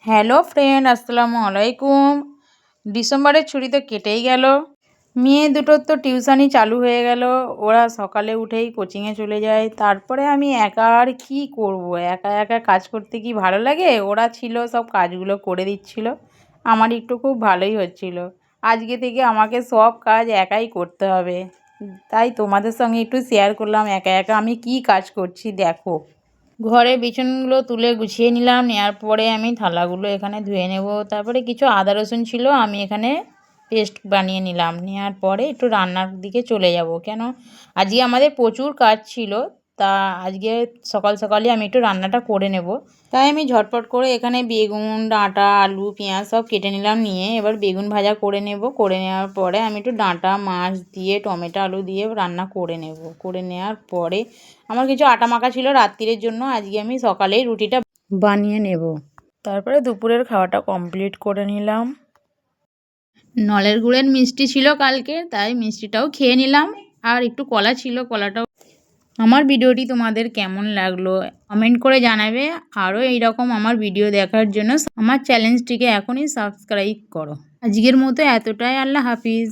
Hello friend, আসসালামু আলাইকুম। ডিসেম্বরের ছুটি তো কেটেই গেল। মেয়ে দুটোর তো টিউশানি চালু হয়ে গেল। ওরা সকালে উঠেই কোচিংয়ে চলে যায়। তারপরে আমি একা আর কী করব, একা একা কাজ করতে কি ভালো লাগে? ওরা ছিল, সব কাজগুলো করে দিচ্ছিল। আমার একটু খুব ভালোই হচ্ছিল। আজকে থেকে আমাকে সব কাজ একাই করতে হবে। তাই তোমাদের সঙ্গে একটু শেয়ার করলাম একা একা আমি কি কাজ করছি, দেখো। ঘরে বিছানাগুলো তুলে গুছিয়ে নিলাম। নেওয়ার পরে আমি থালাগুলো এখানে ধুয়ে নেব। তারপরে কিছু আদা রসুন ছিল, আমি এখানে পেস্ট বানিয়ে নিলাম। নেওয়ার পরে একটু রান্নার দিকে চলে যাব, কেন আজকে আমাদের প্রচুর কাজ ছিল। তা আজকে সকাল সকালই আমি একটু রান্নাটা করে নেব। তাই আমি ঝটপট করে এখানে বেগুন, ডাঁটা, আলু, পেঁয়াজ সব কেটে নিলাম। নিয়ে এবার বেগুন ভাজা করে নেব। করে নেওয়ার পরে আমি একটু ডাঁটা, মাছ দিয়ে, টমেটো, আলু দিয়ে রান্না করে নেব। করে নেওয়ার পরে আমার কিছু আটা মাখা ছিল রাত্রিরের জন্য, আজকে আমি সকালেই রুটিটা বানিয়ে নেব। তারপরে দুপুরের খাওয়াটা কমপ্লিট করে নিলাম। নলের গুড়ের মিষ্টি ছিল কালকে, তাই মিষ্টিটাও খেয়ে নিলাম। আর একটু কলা ছিল, কলাটাও। আমার ভিডিওটি তোমাদের কেমন লাগলো কমেন্ট করে জানাবে। আরও এইরকম আমার ভিডিও দেখার জন্য আমার চ্যানেলটিকে এখনই সাবস্ক্রাইব করো। আজকের মতো এতটাই। আল্লাহ হাফিজ।